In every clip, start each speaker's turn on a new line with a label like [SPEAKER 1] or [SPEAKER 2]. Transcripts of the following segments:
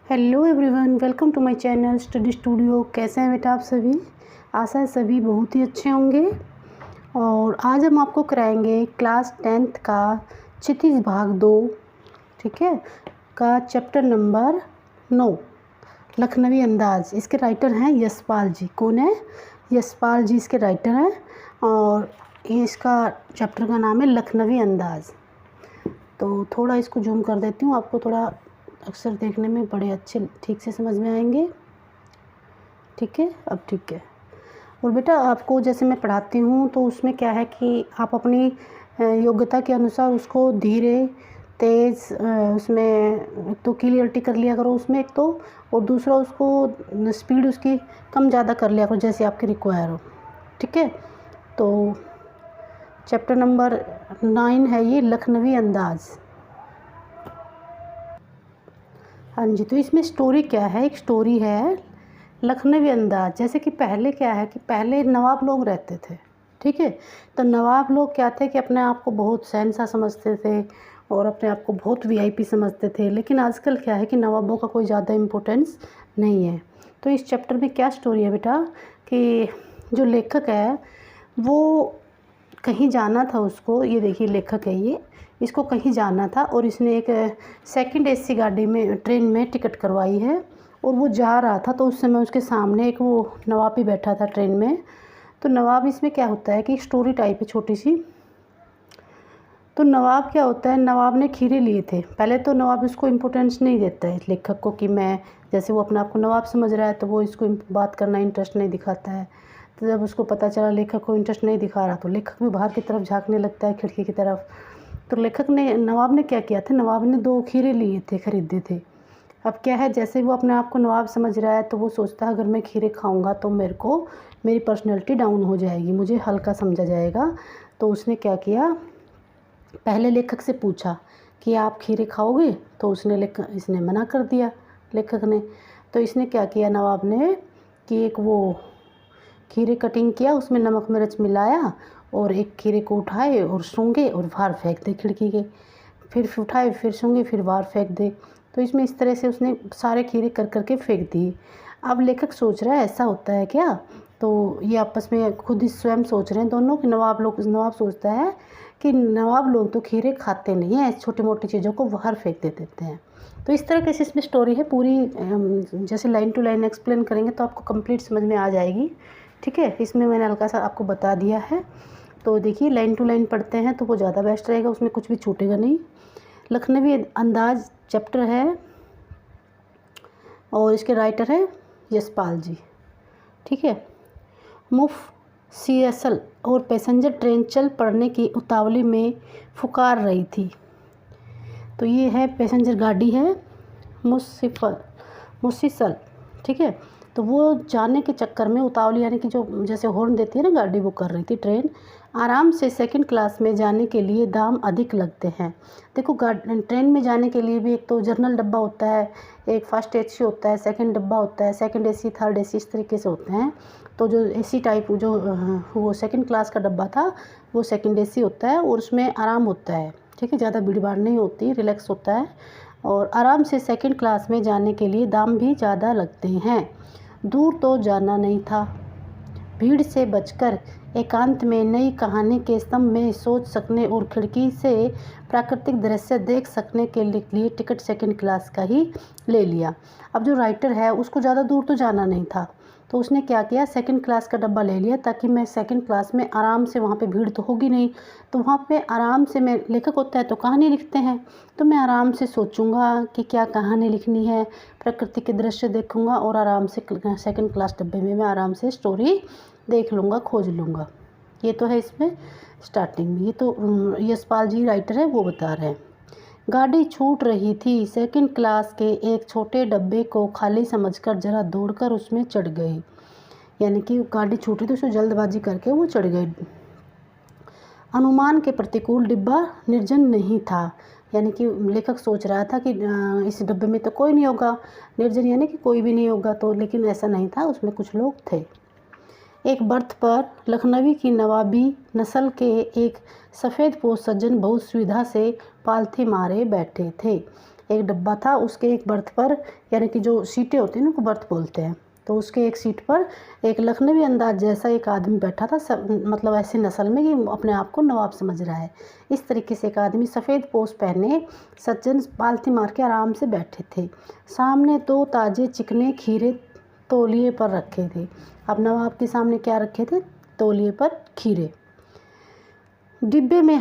[SPEAKER 1] Hello everyone, welcome to my channel study studio. कैसे हैं बेटा आप सभी? आशा है सभी बहुत ही अच्छे होंगे। और आज हम आपको कराएंगे क्लास 10th का क्षितिज भाग 2, ठीक है, का चैप्टर नंबर 9 लखनवी अंदाज। इसके राइटर हैं यशपाल जी। कौन है? यशपाल जी इसके राइटर हैं। और इसका चैप्टर का नाम है लखनवी अंदाज। तो थोड़ा इसको जूम कर देती हूँ, आपको थोड़ा अक्सर देखने में बड़े अच्छे ठीक से समझ में आएंगे। ठीक है, अब ठीक है। और बेटा आपको जैसे मैं पढ़ाती हूँ तो उसमें क्या है कि आप अपनी योग्यता के अनुसार उसको धीरे तेज़ उसमें तो क्लियरिटी कर लिया करो उसमें एक तो, और दूसरा उसको स्पीड उसकी कम ज़्यादा कर लिया करो जैसे आपके रिक्वायर हो। ठीक है, तो चैप्टर नंबर 9 है ये लखनवी अंदाज़। हाँ जी, तो इसमें स्टोरी क्या है? एक स्टोरी है लखनवी अंदाज। जैसे कि पहले क्या है कि पहले नवाब लोग रहते थे। ठीक है, तो नवाब लोग क्या थे कि अपने आप को बहुत शहंशाह समझते थे और अपने आप को बहुत वीआईपी समझते थे। लेकिन आजकल क्या है कि नवाबों का कोई ज़्यादा इम्पोर्टेंस नहीं है। तो इस चैप्टर में क्या स्टोरी है बेटा कि जो लेखक है वो कहीं जाना था उसको, ये देखिए लेखक है ये, इसको कहीं जाना था और इसने एक सेकंड एसी गाड़ी में ट्रेन में टिकट करवाई है और वो जा रहा था। तो उस समय उसके सामने एक वो नवाब भी बैठा था ट्रेन में। तो नवाब इसमें क्या होता है कि स्टोरी टाइप है छोटी सी। तो नवाब क्या होता है, नवाब ने खीरे लिए थे। पहले तो नवाब इसको इम्पोर्टेंस नहीं देता है लेखक को कि मैं, जैसे वो अपने आप को नवाब समझ रहा है तो वो इसको बात करना इंटरेस्ट नहीं दिखाता है। तो जब उसको पता चला लेखक को इंटरेस्ट नहीं दिखा रहा तो लेखक भी बाहर की तरफ झांकने लगता है, खिड़की की तरफ। तो नवाब ने क्या किया था, नवाब ने 2 खीरे लिए थे, ख़रीदे थे। अब क्या है, जैसे वो अपने आप को नवाब समझ रहा है तो वो सोचता है अगर मैं खीरे खाऊंगा तो मेरी पर्सनैलिटी डाउन हो जाएगी, मुझे हल्का समझा जाएगा। तो उसने क्या किया, पहले लेखक से पूछा कि आप खीरे खाओगे? तो इसने मना कर दिया लेखक ने। तो इसने क्या किया नवाब ने कि एक वो खीरे कटिंग किया, उसमें नमक मिर्च मिलाया और एक खीरे को उठाए और सूंघे और बाहर फेंक दे खिड़की के। फिर उठाए, फिर सूंघे, फिर बाहर फेंक दे। तो इसमें इस तरह से उसने सारे खीरे कर के फेंक दिए। अब लेखक सोच रहा है ऐसा होता है क्या? तो ये आपस में खुद ही स्वयं सोच रहे हैं दोनों कि नवाब सोचता है कि नवाब लोग तो खीरे खाते नहीं हैं, छोटी मोटी चीज़ों को बाहर फेंक देते हैं। तो इस तरह की इसमें स्टोरी है पूरी। जैसे लाइन टू लाइन एक्सप्लेन करेंगे तो आपको कंप्लीट समझ में आ जाएगी। ठीक है, इसमें मैंने हल्का सा आपको बता दिया है। तो देखिए लाइन टू लाइन पढ़ते हैं तो वो ज़्यादा बेस्ट रहेगा, उसमें कुछ भी छूटेगा नहीं। लखनवी अंदाज चैप्टर है और इसके राइटर है यशपाल जी। ठीक है, मुफस्सिल और पैसेंजर ट्रेन चल पड़ने की उतावली में फुकार रही थी। तो ये है पैसेंजर गाड़ी है मुफस्सिल। ठीक है, तो वो जाने के चक्कर में उतावली, यानी कि जो जैसे हॉर्न देती है ना गाड़ी, वो कर रही थी ट्रेन। आराम से सेकंड क्लास में जाने के लिए दाम अधिक लगते हैं। देखो ट्रेन में जाने के लिए भी एक तो जनरल डब्बा होता है, एक फर्स्ट एसी होता है, सेकंड डब्बा होता है, सेकंड एसी, थर्ड एसी, इस तरीके से होते हैं। तो जो एसी टाइप जो वो सेकंड क्लास का डब्बा था वो सेकंड एसी होता है और उसमें आराम होता है। ठीक है, ज़्यादा भीड़ भाड़ नहीं होती, रिलैक्स होता है। और आराम से सेकंड क्लास में जाने के लिए दाम भी ज़्यादा लगते हैं। दूर तो जाना नहीं था, भीड़ से बचकर एकांत में नई कहानी के स्तंभ में सोच सकने और खिड़की से प्राकृतिक दृश्य देख सकने के लिए टिकट सेकंड क्लास का ही ले लिया। अब जो राइटर है उसको ज़्यादा दूर तो जाना नहीं था, तो उसने क्या किया, सेकंड क्लास का डब्बा ले लिया ताकि मैं सेकंड क्लास में आराम से, वहाँ पे भीड़ तो होगी नहीं, तो वहाँ पे आराम से, मैं लेखक होता है तो कहानी लिखते हैं, तो मैं आराम से सोचूंगा कि क्या कहानी लिखनी है, प्रकृति के दृश्य देखूंगा और आराम से सेकंड क्लास डब्बे में मैं आराम से स्टोरी देख लूँगा, खोज लूँगा। ये तो है इसमें स्टार्टिंग में। ये तो यशपाल जी राइटर है वो बता रहे हैं। गाड़ी छूट रही थी, सेकंड क्लास के एक छोटे डब्बे को खाली समझकर जरा दौड़कर उसमें चढ़ गई। यानी कि गाड़ी छूट रही थी, उसमें जल्दबाजी करके वो चढ़ गए। अनुमान के प्रतिकूल डिब्बा निर्जन नहीं था, यानी कि लेखक सोच रहा था कि इस डब्बे में तो कोई नहीं होगा, निर्जन यानी कि कोई भी नहीं होगा, तो लेकिन ऐसा नहीं था, उसमें कुछ लोग थे। एक बर्थ पर लखनवी की नवाबी नस्ल के एक सफ़ेद पोश सज्जन बहुत सुविधा से पालथी मारे बैठे थे। एक डब्बा था, उसके एक बर्थ पर, यानी कि जो सीटें होती हैं ना, उनको बर्थ बोलते हैं, तो उसके एक सीट पर एक लखनवी अंदाज जैसा एक आदमी बैठा था, मतलब ऐसी नस्ल में कि अपने आप को नवाब समझ रहा है। इस तरीके से एक आदमी सफ़ेद पोश पहने सज्जन पालथी मार के आराम से बैठे थे। सामने 2 ताजे चिकने खीरे तौलिए पर रखे थे। अब नवाब के सामने क्या रखे थे? तौलिए पर खीरे। डिब्बे में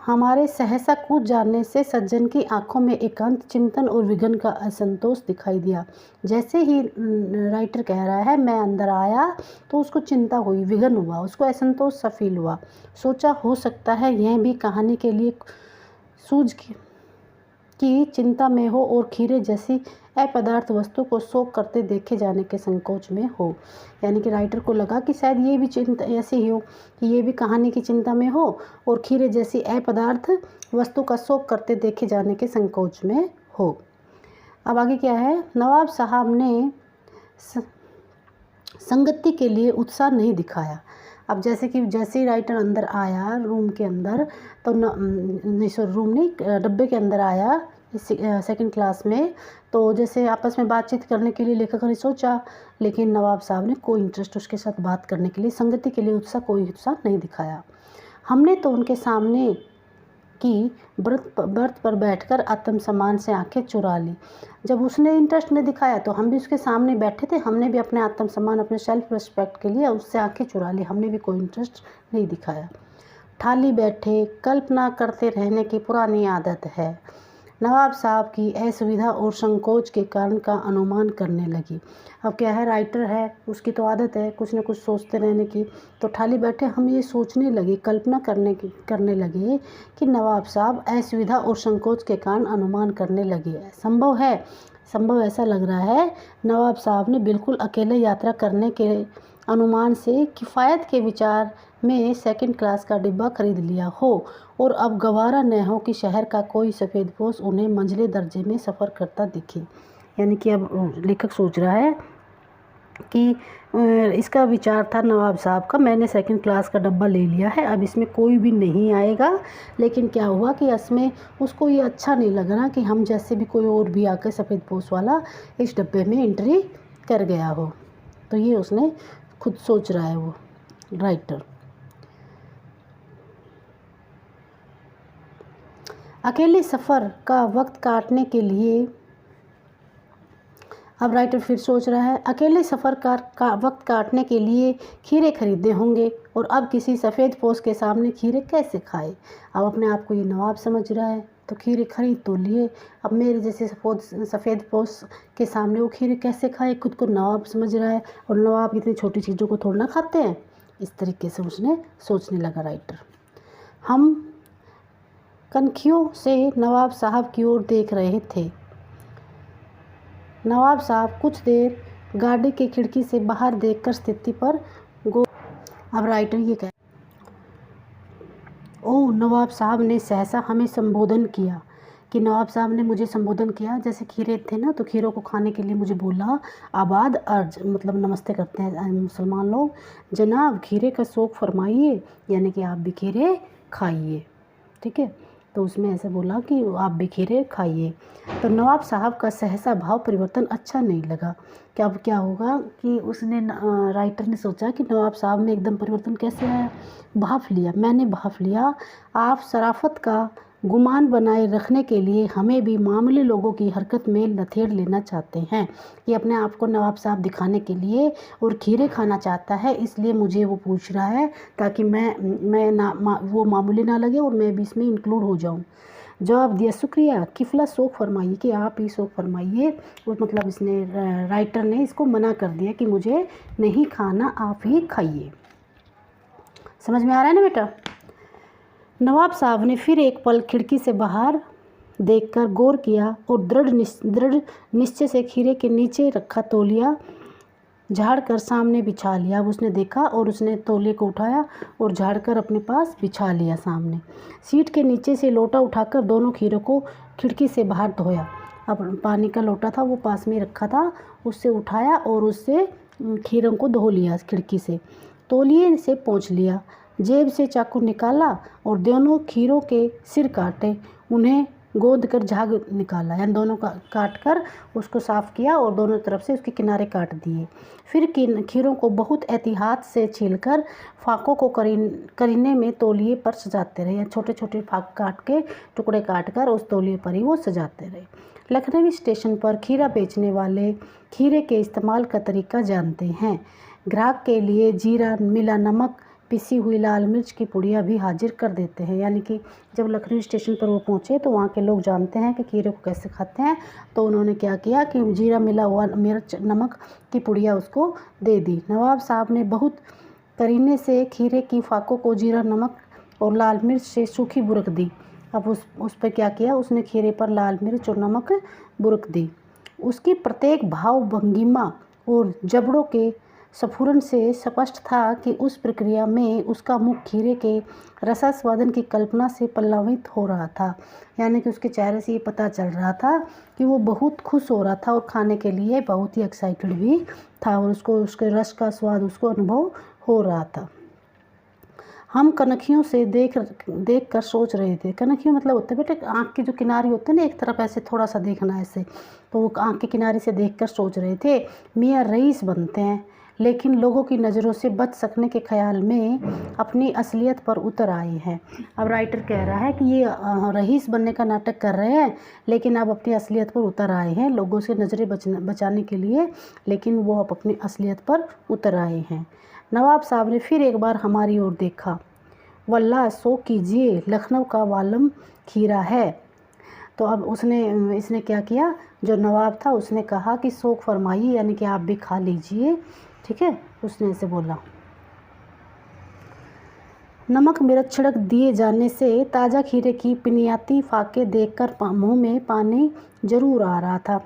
[SPEAKER 1] हमारे सहसा कूद जाने से सज्जन की आंखों में एकांत चिंतन और विघन का असंतोष दिखाई दिया। जैसे ही राइटर कह रहा है मैं अंदर आया तो उसको चिंता हुई, विघन हुआ, उसको असंतोष सा फील हुआ। सोचा हो सकता है यह भी कहानी के लिए सूझ की चिंता में हो और खीरे जैसी अपदार्थ वस्तु को शोक करते देखे जाने के संकोच में हो। यानी कि राइटर को लगा कि शायद ये भी चिंता ऐसी ही हो कि ये भी कहानी की चिंता में हो और खीरे जैसी अपदार्थ वस्तु का शोक करते देखे जाने के संकोच में हो। अब आगे क्या है? नवाब साहब ने संगति के लिए उत्साह नहीं दिखाया। अब जैसे ही राइटर अंदर आया रूम के अंदर, तो रूम नहीं, डब्बे के अंदर आया सेकंड क्लास में, तो जैसे आपस में बातचीत करने के लिए लेखक ने सोचा, लेकिन नवाब साहब ने कोई इंटरेस्ट उसके साथ बात करने के लिए, संगति के लिए कोई उत्साह नहीं दिखाया। हमने तो उनके सामने की बर्थ पर बैठकर आत्मसम्मान से आंखें चुरा ली। जब उसने इंटरेस्ट नहीं दिखाया तो हम भी उसके सामने बैठे थे, हमने भी अपने आत्मसम्मान, अपने सेल्फ रिस्पेक्ट के लिए उससे आंखें चुरा ली, हमने भी कोई इंटरेस्ट नहीं दिखाया। ठाली बैठे कल्पना करते रहने की पुरानी आदत है। नवाब साहब की असुविधा और संकोच के कारण का अनुमान करने लगी। अब क्या है, राइटर है, उसकी तो आदत है कुछ न कुछ सोचते रहने की, तो ठाली बैठे हम ये सोचने लगे, कल्पना करने लगे कि नवाब साहब असुविधा और संकोच के कारण अनुमान करने लगे। संभव ऐसा लग रहा है नवाब साहब ने बिल्कुल अकेले यात्रा करने के अनुमान से किफ़ायत के विचार में सेकंड क्लास का डिब्बा खरीद लिया हो और अब गवारा न हो कि शहर का कोई सफ़ेदपोश उन्हें मंझले दर्जे में सफ़र करता दिखे। यानी कि अब लेखक सोच रहा है कि इसका विचार था नवाब साहब का, मैंने सेकंड क्लास का डब्बा ले लिया है, अब इसमें कोई भी नहीं आएगा। लेकिन क्या हुआ कि इसमें उसको ये अच्छा नहीं लग रहा कि हम जैसे भी कोई और भी आकर सफ़ेदपोश वाला इस डब्बे में एंट्री कर गया हो। तो ये उसने खुद सोच रहा है वो राइटर। अकेले सफ़र का वक्त काटने के लिए, अब राइटर फिर सोच रहा है, अकेले सफ़र का वक्त काटने के लिए खीरे खरीदे होंगे और अब किसी सफ़ेद पोश के सामने खीरे कैसे खाए। अब अपने आप को ये नवाब समझ रहा है तो खीरे खरीद तो लिए, अब मेरे जैसे सफ़ेद पोश के सामने वो खीरे कैसे खाए, खुद को नवाब समझ रहा है और नवाब इतनी छोटी चीज़ों को थोड़ा ना खाते हैं। इस तरीके से उसने सोचने लगा राइटर। हम कनखियों से नवाब साहब की ओर देख रहे थे। नवाब साहब कुछ देर गाड़ी की खिड़की से बाहर देखकर स्थिति पर अब राइटर ये कह, ओह नवाब साहब ने सहसा हमें संबोधन किया, कि नवाब साहब ने मुझे संबोधन किया, जैसे खीरे थे ना तो खीरों को खाने के लिए मुझे बोला, आबाद अर्ज, मतलब नमस्ते करते हैं मुसलमान लोग, जनाब खीरे का शौक़ फरमाइए, यानी कि आप भी खीरे खाइए। ठीक है, तो उसमें ऐसे बोला कि आप भी खीरे खाइए। तो नवाब साहब का सहसा भाव परिवर्तन अच्छा नहीं लगा कि अब क्या होगा कि उसने राइटर ने सोचा कि नवाब साहब में एकदम परिवर्तन कैसे आया। भाफ लिया, मैंने भाफ लिया, आप शराफत का गुमान बनाए रखने के लिए हमें भी मामूली लोगों की हरकत में लथेड़ लेना चाहते हैं। ये अपने आप को नवाब साहब दिखाने के लिए और खीरे खाना चाहता है, इसलिए मुझे वो पूछ रहा है ताकि वो मामूली ना लगे और मैं भी इसमें इंक्लूड हो जाऊं। जवाब दिया, शुक्रिया, किफला शौक़ फरमाइए, कि आप ही शौक़ फरमाइए। और मतलब इसने राइटर ने इसको मना कर दिया कि मुझे नहीं खाना, आप ही खाइए। समझ में आ रहा है ना बेटा। नवाब साहब ने फिर एक पल खिड़की से बाहर देखकर गौर किया और दृढ़ निश्चय से खीरे के नीचे रखा तौलिया झाड़कर सामने बिछा लिया। अब उसने देखा और उसने तौलिए को उठाया और झाड़कर अपने पास बिछा लिया सामने। सीट के नीचे से लोटा उठाकर दोनों खीरों को खिड़की से बाहर धोया। अब पानी का लोटा था वो पास में रखा था, उससे उठाया और उससे खीरों को धो लिया खिड़की से। तौलिए से पोंछ लिया, जेब से चाकू निकाला और दोनों खीरों के सिर काटे, उन्हें गोद कर झाग निकाला, यानी दोनों का काट कर उसको साफ़ किया और दोनों तरफ से उसके किनारे काट दिए। फिर खीरों को बहुत एहतियात से छीलकर फाकों को करीने में तौलिए पर सजाते रहे, छोटे छोटे फाक काट के टुकड़े काट कर उस तौलिए पर ही वो सजाते रहे। लखनवी स्टेशन पर खीरा बेचने वाले खीरे के इस्तेमाल का तरीका जानते हैं। ग्राहक के लिए जीरा, मिला नमक, पिसी हुई लाल मिर्च की पुड़िया भी हाजिर कर देते हैं। यानी कि जब लखनऊ स्टेशन पर वो पहुँचे तो वहाँ के लोग जानते हैं कि खीरे को कैसे खाते हैं, तो उन्होंने क्या किया कि जीरा, मिला हुआ मिर्च, नमक की पुड़िया उसको दे दी। नवाब साहब ने बहुत करीने से खीरे की फाकों को जीरा, नमक और लाल मिर्च से सूखी बुरक दी। अब उस पर क्या किया, उसने खीरे पर लाल मिर्च और नमक बुरक दी। उसकी प्रत्येक भाव भंगिमा और जबड़ों के स्फुरन से स्पष्ट था कि उस प्रक्रिया में उसका मुख खीरे के रसास्वादन की कल्पना से पल्लवित हो रहा था। यानी कि उसके चेहरे से ये पता चल रहा था कि वो बहुत खुश हो रहा था और खाने के लिए बहुत ही एक्साइटेड भी था और उसको उसके रस का स्वाद उसको अनुभव हो रहा था। हम कनखियों से देख कर सोच रहे थे। कनखियों मतलब होते हैं बेटे आँख के जो किनारे होते हैं ना, एक तरफ ऐसे थोड़ा सा देखना ऐसे, तो वो आँख के किनारे से देख कर सोच रहे थे। मियाँ रईस बनते हैं, लेकिन लोगों की नज़रों से बच सकने के ख्याल में अपनी असलियत पर उतर आए हैं। अब राइटर कह रहा है कि ये रईस बनने का नाटक कर रहे हैं, लेकिन अब अपनी असलियत पर उतर आए हैं लोगों से नज़रें बचाने के लिए, लेकिन वो अब अपनी असलियत पर उतर आए हैं। नवाब साहब ने फिर एक बार हमारी ओर देखा। वल्लाह सो कीजिए, लखनऊ का वालम खीरा है। तो अब इसने क्या किया, जो नवाब था उसने कहा कि शौक फरमाइए, यानी कि आप भी खा लीजिए, ठीक है, उसने ऐसे बोला। नमक मिर्च छिड़क दिए जाने से ताज़ा खीरे की पिनियाती फाके देखकर मुंह में पानी जरूर आ रहा था।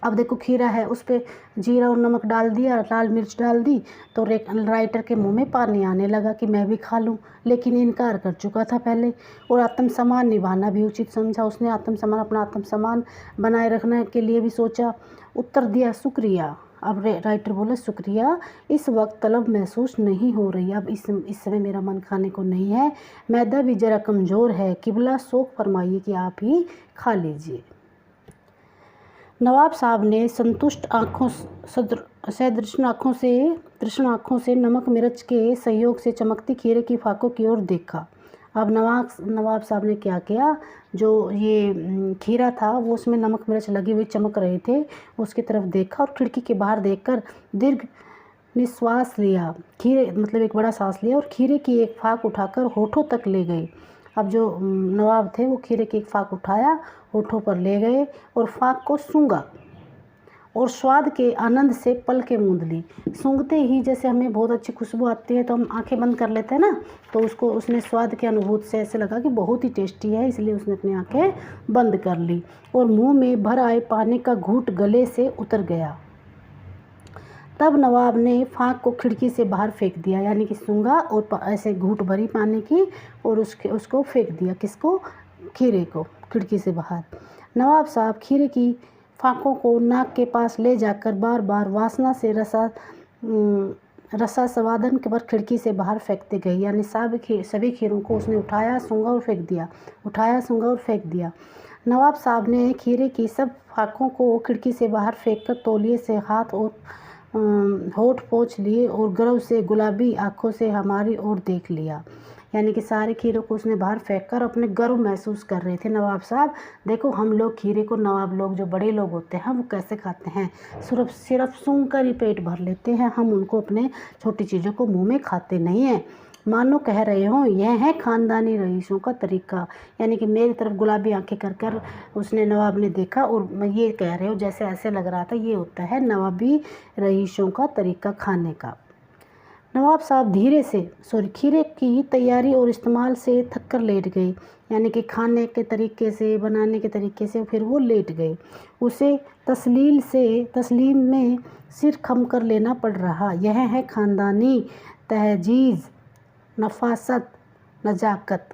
[SPEAKER 1] अब देखो खीरा है, उस पर जीरा और नमक डाल दिया, लाल मिर्च डाल दी, तो राइटर के मुंह में पानी आने लगा कि मैं भी खा लूं, लेकिन इनकार कर चुका था पहले। और आत्मसम्मान निभाना भी उचित समझा उसने। अपना आत्मसम्मान बनाए रखने के लिए भी सोचा। उत्तर दिया, शुक्रिया। अब राइटर बोला, शुक्रिया, इस वक्त तलब महसूस नहीं हो रही। अब इस समय मेरा मन खाने को नहीं है, मैदा भी ज़रा कमज़ोर है। किबला शौक फरमाइए कि आप ही खा लीजिए। नवाब साहब ने संतुष्ट आँखों तृष्ण आँखों से नमक मिर्च के सहयोग से चमकती खीरे की फाकों की ओर देखा। अब नवाब साहब ने क्या किया, जो ये खीरा था वो उसमें नमक मिर्च लगी हुई चमक रहे थे, उसकी तरफ देखा और खिड़की के बाहर देखकर दीर्घ निश्वास लिया। खीरे मतलब एक बड़ा सांस लिया और खीरे की एक फाक उठाकर होठों तक ले गए। अब जो नवाब थे वो खीरे की एक फाक उठाया, होठों पर ले गए और फाक को सूंघा और स्वाद के आनंद से पलकें मूंद ली। सूंघते ही जैसे हमें बहुत अच्छी खुशबू आती है तो हम आंखें बंद कर लेते हैं ना, तो उसने स्वाद के अनुभूति से ऐसे लगा कि बहुत ही टेस्टी है, इसलिए उसने अपनी आंखें बंद कर ली और मुंह में भर आए पानी का घूंट गले से उतर गया। तब नवाब ने फाक को खिड़की से बाहर फेंक दिया, यानी कि सूंघा और ऐसे घूंट भरी पानी की और उसको फेंक दिया। किसको? खीरे को, खिड़की से बाहर। नवाब साहब खीरे की फाकों को नाक के पास ले जाकर बार बार वासना से रसा स्वादन के पर खिड़की से बाहर फेंकते गए। यानी सभी खीरों को उसने उठाया, सूंघा और फेंक दिया, उठाया, सूंघा और फेंक दिया। नवाब साहब ने खीरे की सब फाकों को खिड़की से बाहर फेंककर तौलिए से हाथ और होठ पोंछ लिए और गर्व से गुलाबी आंखों से हमारी ओर देख लिया। यानी कि सारे खीरों को उसने बाहर फेंक कर अपने गर्व महसूस कर रहे थे नवाब साहब। देखो हम लोग खीरे को, नवाब लोग जो बड़े लोग होते हैं वो कैसे खाते हैं, सिर्फ सूंघ कर ही पेट भर लेते हैं। हम उनको अपने छोटी चीज़ों को मुंह में खाते नहीं हैं। मानो कह रहे हो यह है ख़ानदानी रईसों का तरीका। यानी कि मेरी तरफ गुलाबी आंखें कर कर उसने नवाब ने देखा और मैं ये कह रहे हो जैसे ऐसे लग रहा था, ये होता है नवाबी रईसों का तरीका खाने का। नवाब साहब खीरे की तैयारी और इस्तेमाल से थक कर लेट गए। यानी कि खाने के तरीके से, बनाने के तरीके से फिर वो लेट गए। उसे तस्लीम में सिर खम कर लेना पड़ रहा। यह है ख़ानदानी तहजीज़, नफासत, नजाकत।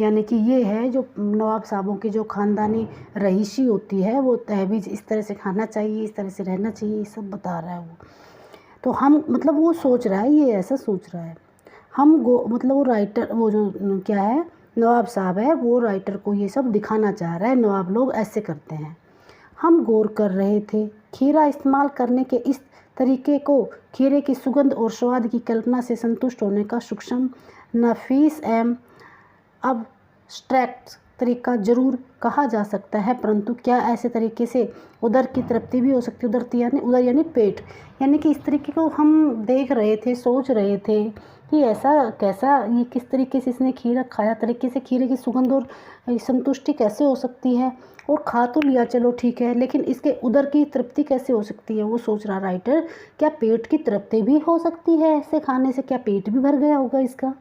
[SPEAKER 1] यानी कि ये है जो नवाब साहबों की जो ख़ानदानी रईसी होती है, वो तहजीज़, इस तरह से खाना चाहिए, इस तरह से रहना चाहिए, ये सब बता रहा है वो। तो हम वो सोच रहा है, ये ऐसा सोच रहा है। वो राइटर, वो जो क्या है नवाब साहब है वो राइटर को ये सब दिखाना चाह रहा है, नवाब लोग ऐसे करते हैं। हम गौर कर रहे थे, खीरा इस्तेमाल करने के इस तरीके को खीरे की सुगंध और स्वाद की कल्पना से संतुष्ट होने का सूक्ष्म, नफीस एवं अब्स्ट्रैक्ट तरीका जरूर कहा जा सकता है, परंतु क्या ऐसे तरीके से उदर की तृप्ति भी हो सकती है? उदर यानी पेट, यानी कि इस तरीके को हम देख रहे थे, सोच रहे थे कि ऐसा कैसा, ये किस तरीके से इसने खीरा खाया, तरीके से खीरे की सुगंध और संतुष्टि कैसे हो सकती है? और खा तो लिया चलो ठीक है, लेकिन इसके उदर की तृप्ति कैसे हो सकती है? वो सोच रहा राइटर, क्या पेट की तृप्ति भी हो सकती है ऐसे खाने से? क्या पेट भी भर गया होगा इसका?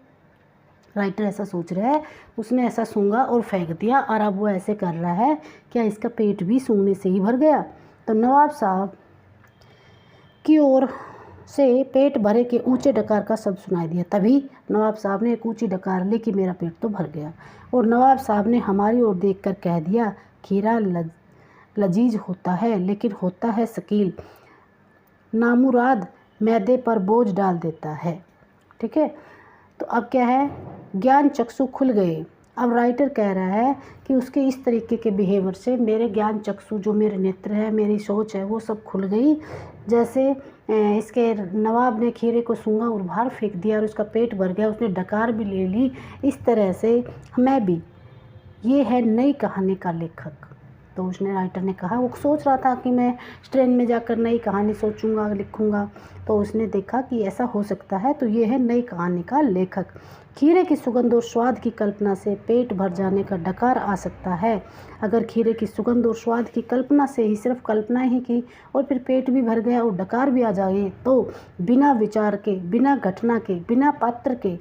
[SPEAKER 1] राइटर ऐसा सोच रहा है। उसने ऐसा सूंघा और फेंक दिया, और अब वो ऐसे कर रहा है, क्या इसका पेट भी सूंघने से ही भर गया? तो नवाब साहब की ओर से पेट भरे के ऊंचे डकार का शब्द सुनाई दिया। तभी नवाब साहब ने एक ऊंची डकार ली कि मेरा पेट तो भर गया, और नवाब साहब ने हमारी ओर देखकर कह दिया, खीरा लजीज होता है, लेकिन होता है शकील, नामुराद मैदे पर बोझ डाल देता है। ठीक है, तो अब क्या है, ज्ञान चक्षु खुल गए। अब राइटर कह रहा है कि उसके इस तरीके के बिहेवियर से मेरे ज्ञान चक्षु, जो मेरे नेत्र है, मेरी सोच है, वो सब खुल गई। जैसे इसके नवाब ने खीरे को सूंघा और बाहर फेंक दिया और उसका पेट भर गया, उसने डकार भी ले ली, इस तरह से मैं भी, ये है नई कहानी का लेखक। तो उसने, राइटर ने कहा, वो सोच रहा था कि मैं ट्रेन में जाकर नई कहानी सोचूंगा, लिखूंगा, तो उसने देखा कि ऐसा हो सकता है, तो ये है नई कहानी का लेखक। खीरे की सुगंध और स्वाद की कल्पना से पेट भर जाने का डकार आ सकता है। अगर खीरे की सुगंध और स्वाद की कल्पना से ही, सिर्फ कल्पना ही की और फिर पेट भी भर गया और डकार भी आ जाए, तो बिना विचार के, बिना घटना के, बिना पात्र के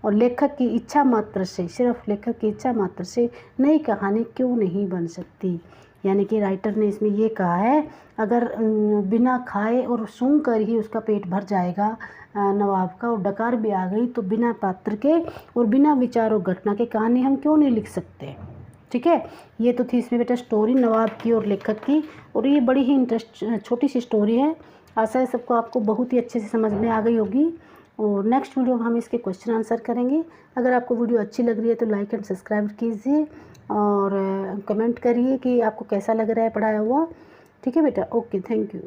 [SPEAKER 1] और लेखक की इच्छा मात्र से, सिर्फ लेखक की इच्छा मात्र से नई कहानी क्यों नहीं बन सकती? यानी कि राइटर ने इसमें ये कहा है, अगर बिना खाए और सूंघ कर ही उसका पेट भर जाएगा नवाब का, और डकार भी आ गई, तो बिना पात्र के और बिना विचार और घटना के कहानी हम क्यों नहीं लिख सकते? ठीक है, ये तो थी इसमें बेटा स्टोरी नवाब की और लेखक की, और ये बड़ी ही छोटी सी स्टोरी है। आशा है सबको, आपको बहुत ही अच्छे से समझ में आ गई होगी। और नेक्स्ट वीडियो में हम इसके क्वेश्चन आंसर करेंगे। अगर आपको वीडियो अच्छी लग रही है तो लाइक एंड सब्सक्राइब कीजिए, और कमेंट करिए कि आपको कैसा लग रहा है पढ़ाया हुआ। ठीक है बेटा, ओके, थैंक यू।